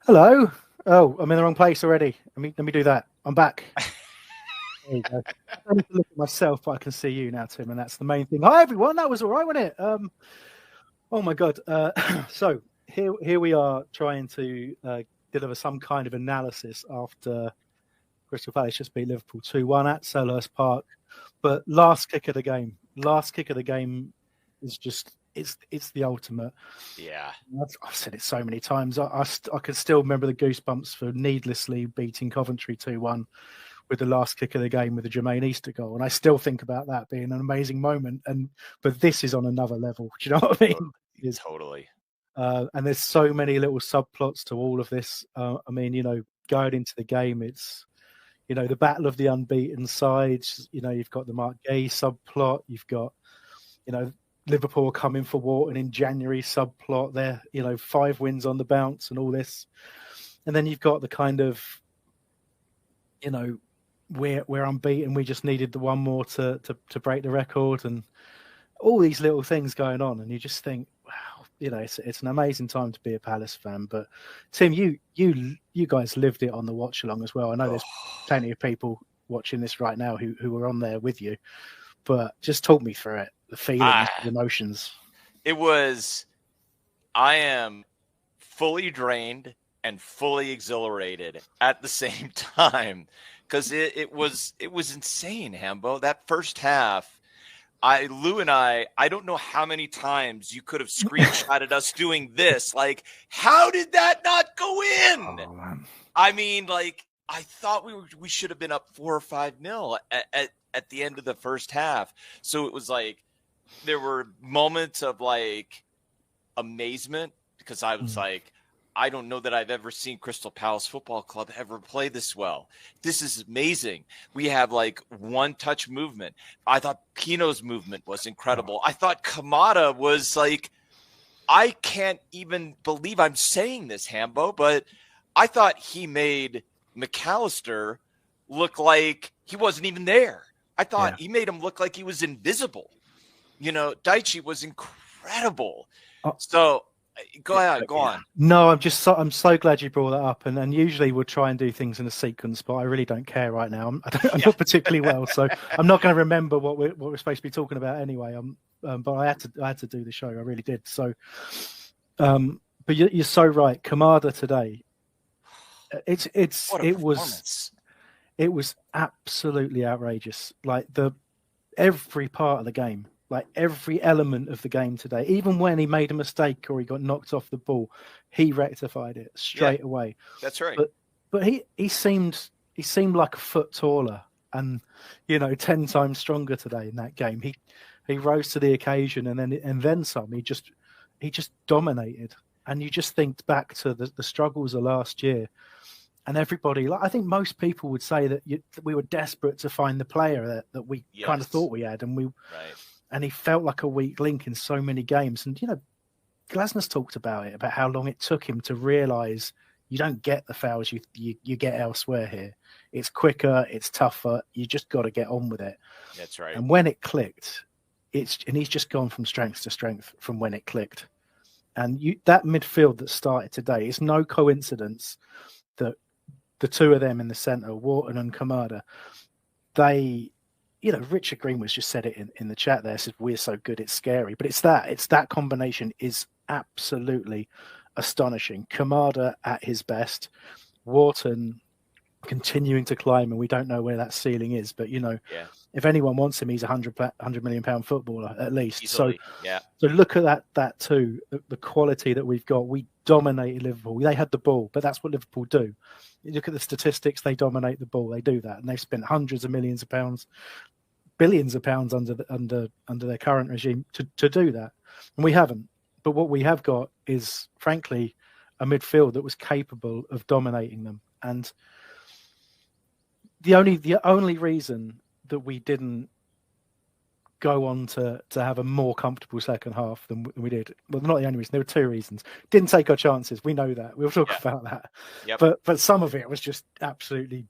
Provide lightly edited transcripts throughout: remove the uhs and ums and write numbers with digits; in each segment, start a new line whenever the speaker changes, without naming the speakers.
Hello. Oh, I'm in the wrong place already. Let me do that. I'm back. There you go. I need to look at myself, but I can see you now, Tim, and that's the main thing. Hi, everyone. That was all right, wasn't it? Oh my God. So here we are trying to deliver some kind of analysis after Crystal Palace just beat Liverpool 2-1 at Selhurst Park. But last kick of the game is just it's the ultimate.
Yeah.
I've said it so many times. I can still remember the goosebumps for needlessly beating Coventry 2-1 with the last kick of the game with the Jermaine Easter goal. And I still think about that being an amazing moment. But this is on another level. Do you know what I mean?
Totally.
And there's so many little subplots to all of this. Going into the game, it's, the battle of the unbeaten sides. You've got the Mark Gay subplot. You've got, Liverpool coming for Wharton in January subplot there, 5 wins on the bounce and all this. And then you've got the kind of, we're unbeaten. We just needed the one more to break the record and all these little things going on. And you just think, wow, it's an amazing time to be a Palace fan. But Tim, you guys lived it on the watch along as well. I know there's plenty of people watching this right now who were on there with you, but just talk me through it. The feelings, the emotions.
I am fully drained and fully exhilarated at the same time because it was insane, Hambo. That first half, Lou and I don't know how many times you could have screenshotted us doing this. Like, how did that not go in?
Oh, man.
I mean, like, I thought we should have been up 4 or 5-0 at the end of the first half. So it was like, there were moments of like amazement because I was like, I don't know that I've ever seen Crystal Palace Football Club ever play this well. This is amazing. We have like one touch movement. I thought Pino's movement was incredible. I thought Kamada was like, I can't even believe I'm saying this, Hambo, but I thought he made McAllister look like he wasn't even there. I thought he made him look like he was invisible. Daichi was incredible. So go on.
No, I'm so glad you brought that up. And usually we'll try and do things in a sequence, but I really don't care right now. I'm not particularly well, so I'm not going to remember what we're supposed to be talking about anyway. But I had to do the show. I really did. So, but you're so right. Kamada today. It was absolutely outrageous. Like every part of the game. Like every element of the game today, even when he made a mistake or he got knocked off the ball, he rectified it straight away.
That's right.
But he seemed like a foot taller and 10 times stronger today in that game. He rose to the occasion and then some. He just dominated. And you just think back to the struggles of last year, and everybody. Like I think most people would say that we were desperate to find the player that we kind of thought we had, and we. Right. And he felt like a weak link in so many games. And, Glasner's talked about it, about how long it took him to realise you don't get the fouls you get elsewhere here. It's quicker, it's tougher. You just got to get on with it.
That's right.
And when it clicked, he's just gone from strength to strength from when it clicked. And that midfield that started today, it's no coincidence that the two of them in the centre, Wharton and Kamada, Richard Greenwood's just said it in the chat there, said we're so good, it's scary. But it's that combination is absolutely astonishing. Kamada at his best, Wharton continuing to climb, and we don't know where that ceiling is. But, if anyone wants him, he's a £100 million footballer at least.
Easily,
so look at that too, the quality that we've got. We dominated Liverpool. They had the ball, but that's what Liverpool do. You look at the statistics, they dominate the ball. They do that, and they've spent hundreds of millions of pounds, billions of pounds under their current regime to do that, and we haven't. But what we have got is, frankly, a midfield that was capable of dominating them. And the only reason that we didn't go on to have a more comfortable second half than we did, well, not the only reason, there were 2 reasons. Didn't take our chances. We know that. We'll talk about that. Yep. But some of it was just absolutely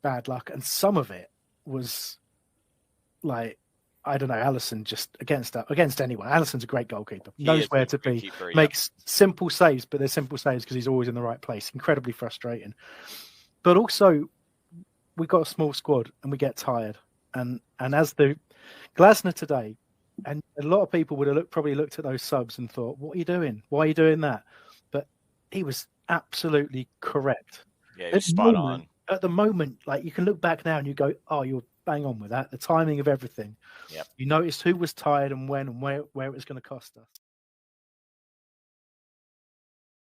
bad luck, and some of it was like I don't know, Alisson just against anyone. Alisson's a great goalkeeper.
He
Knows
is
where
a
to
good
be.
keeper, yeah.
Makes simple saves, but they're simple saves because he's always in the right place. Incredibly frustrating. But also, we've got a small squad and we get tired. And as the Glasner today, and a lot of people would have probably looked at those subs and thought, "What are you doing? Why are you doing that?" But he was absolutely correct.
Yeah, he was spot on.
At the moment, like you can look back now and you go, "Oh, you're bang on with that." The timing of everything.
Yep.
You noticed who was tired and when and where it was going to cost us.